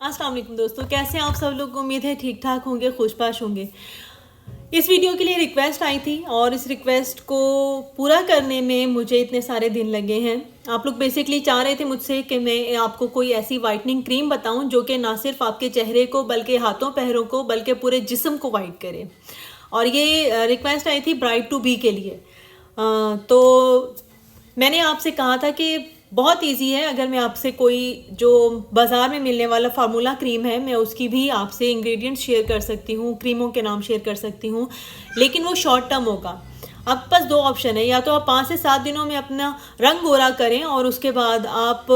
अस्सलाम वालेकुम दोस्तों, कैसे हैं आप सब लोग। उम्मीद है ठीक ठाक होंगे, खुशबाश होंगे। इस वीडियो के लिए रिक्वेस्ट आई थी और इस रिक्वेस्ट को पूरा करने में मुझे इतने सारे दिन लगे हैं। आप लोग बेसिकली चाह रहे थे मुझसे कि मैं आपको कोई ऐसी वाइटनिंग क्रीम बताऊं जो कि ना सिर्फ आपके चेहरे को बल्कि हाथों पैरों को बल्कि पूरे जिस्म को वाइट करे। और ये रिक्वेस्ट आई थी ब्राइड टू बी के लिए। तो मैंने आपसे कहा था कि बहुत इजी है। अगर मैं आपसे कोई जो बाज़ार में मिलने वाला फार्मूला क्रीम है, मैं उसकी भी आपसे इंग्रेडिएंट्स शेयर कर सकती हूँ, क्रीमों के नाम शेयर कर सकती हूँ, लेकिन वो शॉर्ट टर्म होगा। आपके पास दो ऑप्शन है, या तो आप 5 से 7 दिनों में अपना रंग गोरा करें और उसके बाद आप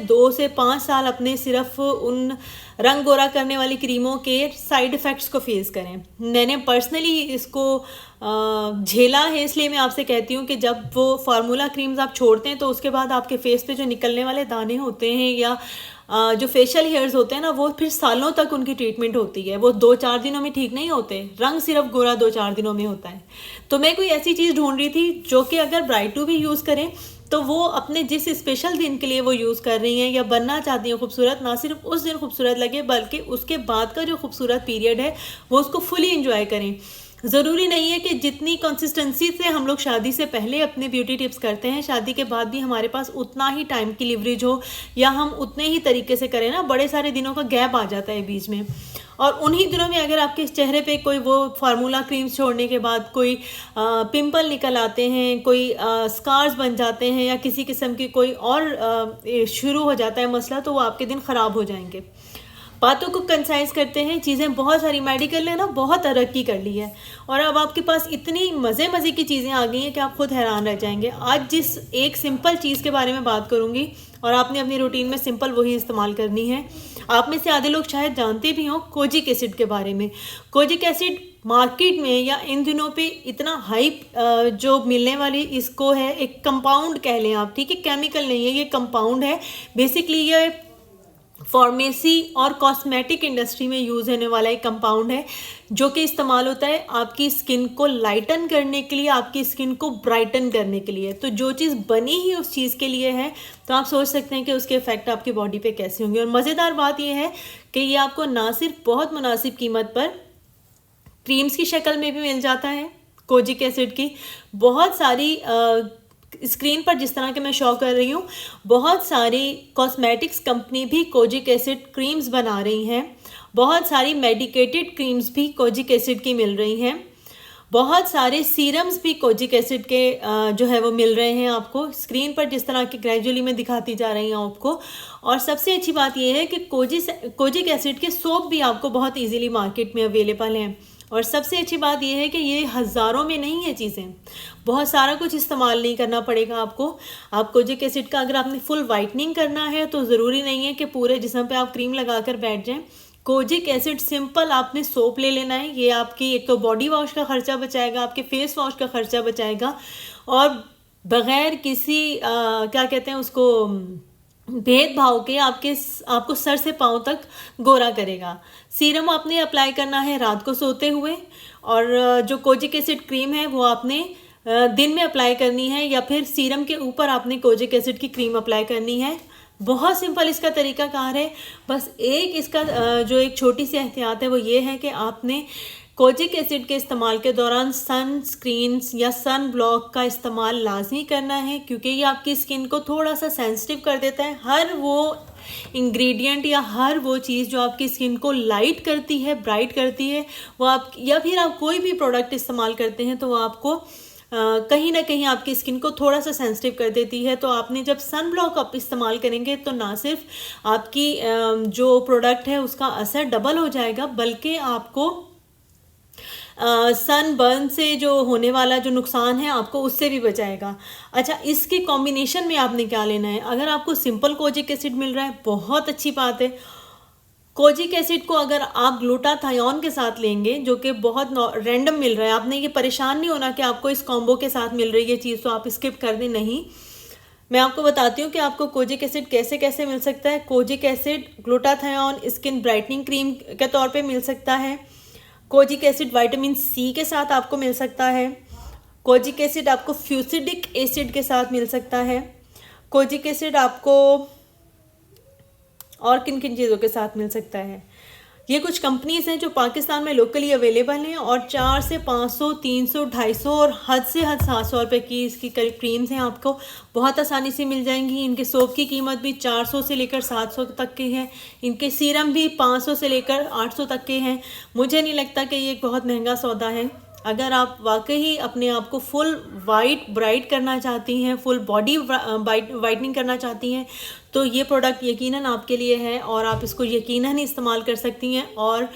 2 से 5 साल अपने सिर्फ उन रंग गोरा करने वाली क्रीमों के साइड इफ़ेक्ट्स को फेस करें। मैंने पर्सनली इसको झेला है, इसलिए मैं आपसे कहती हूँ कि जब वो फार्मूला क्रीम्स आप छोड़ते हैं तो उसके बाद आपके फेस पे जो निकलने वाले दाने होते हैं या जो फेशियल हेयर्स होते हैं ना, वो फिर सालों तक उनकी ट्रीटमेंट होती है। वो 2-4 दिनों में ठीक नहीं होते। रंग सिर्फ गोरा 2-4 दिनों में होता है। तो मैं कोई ऐसी चीज़ ढूंढ रही थी जो कि अगर ब्राइड टू भी यूज़ करें तो वो अपने जिस स्पेशल दिन के लिए वो यूज़ कर रही हैं या बनना चाहती हैं खूबसूरत, ना सिर्फ उस दिन खूबसूरत लगे बल्कि उसके बाद का जो खूबसूरत पीरियड है वो उसको फुली इंजॉय करें। ज़रूरी नहीं है कि जितनी कंसिस्टेंसी से हम लोग शादी से पहले अपने ब्यूटी टिप्स करते हैं, शादी के बाद भी हमारे पास उतना ही टाइम की लिवरेज हो या हम उतने ही तरीके से करें ना। बड़े सारे दिनों का गैप आ जाता है बीच में, और उन्हीं दिनों में अगर आपके चेहरे पे कोई वो फार्मूला क्रीम्स छोड़ने के बाद कोई पिंपल निकल आते हैं, कोई स्कार्स बन जाते हैं या किसी किस्म की कोई और शुरू हो जाता है मसला, तो वो आपके दिन ख़राब हो जाएंगे। बातों को कंसाइज करते हैं। चीज़ें बहुत सारी, मेडिकल ने ना बहुत तरक्की कर ली है और अब आपके पास इतनी मज़े की चीज़ें आ गई हैं कि आप खुद हैरान रह जाएंगे। आज जिस एक सिंपल चीज़ के बारे में बात करूँगी और आपने अपनी रूटीन में सिंपल वही इस्तेमाल करनी है। आप में से आधे लोग शायद जानते भी हों कोजिक एसिड के बारे में। कोजिक एसिड मार्केट में या इन दिनों पे इतना हाइप जो मिलने वाली इसको है, एक कंपाउंड कह लें आप, ठीक है, केमिकल नहीं है, ये कंपाउंड है। बेसिकली ये फार्मेसी और कॉस्मेटिक इंडस्ट्री में यूज़ होने वाला एक कंपाउंड है जो कि इस्तेमाल होता है आपकी स्किन को लाइटन करने के लिए, आपकी स्किन को ब्राइटन करने के लिए। तो जो चीज़ बनी ही उस चीज़ के लिए है, तो आप सोच सकते हैं कि उसके इफेक्ट आपकी बॉडी पे कैसे होंगे। और मज़ेदार बात यह है कि ये आपको ना सिर्फ बहुत मुनासिब कीमत पर क्रीम्स की शक्ल में भी मिल जाता है। कोजिक एसिड की बहुत सारी स्क्रीन पर जिस तरह के मैं शो कर रही हूँ, बहुत सारी कॉस्मेटिक्स कंपनी भी कोजिक एसिड क्रीम्स बना रही हैं। बहुत सारी मेडिकेटेड क्रीम्स भी कोजिक एसिड की मिल रही हैं। बहुत सारे सीरम्स भी कोजिक एसिड के जो है वो मिल रहे हैं आपको स्क्रीन पर, जिस तरह की ग्रेजुअली मैं दिखाती जा रही हूँ आपको। और सबसे अच्छी बात यह है कि कोजिक एसिड के सोप भी आपको बहुत इजीली मार्केट में अवेलेबल हैं। और सबसे अच्छी बात यह है कि ये हज़ारों में नहीं है चीज़ें, बहुत सारा कुछ इस्तेमाल नहीं करना पड़ेगा आपको। आप कोजिक एसिड का अगर आपने फुल वाइटनिंग करना है तो ज़रूरी नहीं है कि पूरे जिस्म पे आप क्रीम लगा कर बैठ जाएं। कोजिक एसिड सिंपल आपने सोप ले लेना है। ये आपकी एक तो बॉडी वॉश का खर्चा बचाएगा, आपके फेस वॉश का खर्चा बचाएगा और बग़ैर किसी क्या कहते हैं उसको, भेदभाव के आपको सर से पाँव तक गोरा करेगा। सीरम आपने अप्लाई करना है रात को सोते हुए, और जो कोजिक एसिड क्रीम है वो आपने दिन में अप्लाई करनी है, या फिर सीरम के ऊपर आपने कोजिक एसिड की क्रीम अप्लाई करनी है। बहुत सिंपल इसका तरीकाकार है। बस एक इसका जो एक छोटी सी एहतियात है वो ये है कि आपने कोजिक एसिड के इस्तेमाल के दौरान सन स्क्रीन्स या सन ब्लॉक का इस्तेमाल लाजमी करना है, क्योंकि ये आपकी स्किन को थोड़ा सा सेंसिटिव कर देता है। हर वो इंग्रेडिएंट या हर वो चीज़ जो आपकी स्किन को लाइट करती है, ब्राइट करती है, वो आप या फिर आप कोई भी प्रोडक्ट इस्तेमाल करते हैं तो वो आपको कहीं ना कहीं आपकी स्किन को थोड़ा सा सेंसिटिव कर देती है। तो आपने जब सन ब्लॉक आप इस्तेमाल करेंगे तो ना सिर्फ आपकी जो प्रोडक्ट है उसका असर डबल हो जाएगा, बल्कि आपको सन बर्न से जो होने वाला जो नुकसान है आपको उससे भी बचाएगा। अच्छा, इसके कॉम्बिनेशन में आपने क्या लेना है। अगर आपको सिंपल कोजिक एसिड मिल रहा है बहुत अच्छी बात है। कोजिक एसिड को अगर आप ग्लूटाथायोन के साथ लेंगे जो कि बहुत रैंडम मिल रहा है, आपने ये परेशान नहीं होना कि आपको इस कॉम्बो के साथ मिल रही है चीज़ तो आप स्किप कर दें। नहीं, मैं आपको बताती हूँ कि आपको कोजिक एसिड कैसे कैसे मिल सकता है। Kojic acid glutathione skin brightening cream के तौर पे मिल सकता है। कोजिक एसिड विटामिन सी के साथ आपको मिल सकता है। कोजिक एसिड आपको फ्यूसिडिक एसिड के साथ मिल सकता है। कोजिक एसिड आपको और किन किन चीज़ों के साथ मिल सकता है। ये कुछ कंपनीज़ हैं जो पाकिस्तान में लोकली अवेलेबल हैं और 4 से 500, 300, 250 और हद से हद 700 रुपये की इसकी क्रीम्स हैं, आपको बहुत आसानी से मिल जाएंगी। इनके सोप की कीमत भी 400 से लेकर 700 तक के हैं। इनके सीरम भी 500 से लेकर 800 तक के हैं। मुझे नहीं लगता कि ये एक बहुत महंगा सौदा है। अगर आप वाकई अपने आप को फुल वाइट ब्राइट करना चाहती हैं, फुल बॉडी वाइटनिंग करना चाहती हैं, तो ये प्रोडक्ट यकीनन आपके लिए है और आप इसको यकीनन इस्तेमाल कर सकती हैं। और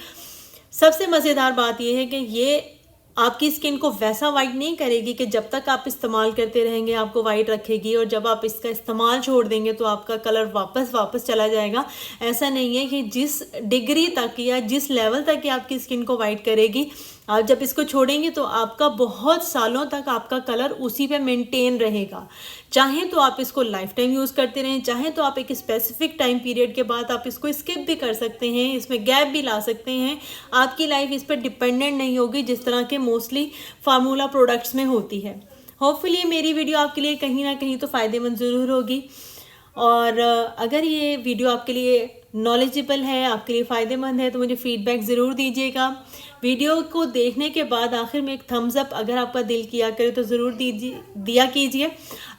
सबसे मज़ेदार बात यह है कि ये आपकी स्किन को वैसा वाइट नहीं करेगी कि जब तक आप इस्तेमाल करते रहेंगे आपको वाइट रखेगी और जब आप इसका इस्तेमाल छोड़ देंगे तो आपका कलर वापस चला जाएगा। ऐसा नहीं है कि जिस डिग्री तक या जिस लेवल तक कि आपकी स्किन को वाइट करेगी, आप जब इसको छोड़ेंगे तो आपका बहुत सालों तक आपका कलर उसी पे मेंटेन रहेगा। चाहे तो आप इसको लाइफ टाइम यूज़ करते रहें, चाहे तो आप एक स्पेसिफिक टाइम पीरियड के बाद आप इसको स्किप भी कर सकते हैं, इसमें गैप भी ला सकते हैं। आपकी लाइफ इस पर डिपेंडेंट नहीं होगी जिस तरह के मोस्टली फार्मूला प्रोडक्ट्स में होती है। होपफुली मेरी वीडियो आपके लिए कहीं ना कहीं तो फ़ायदेमंद ज़रूर होगी। और अगर ये वीडियो आपके लिए नॉलेजेबल है, आपके लिए फ़ायदेमंद है, तो मुझे फ़ीडबैक ज़रूर दीजिएगा। वीडियो को देखने के बाद आखिर में एक थम्स अप अगर आपका दिल किया करे तो ज़रूर दिया कीजिए।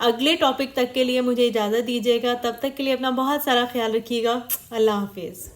अगले टॉपिक तक के लिए मुझे इजाज़त दीजिएगा। तब तक के लिए अपना बहुत सारा ख्याल रखिएगा। अल्लाह हाफिज़।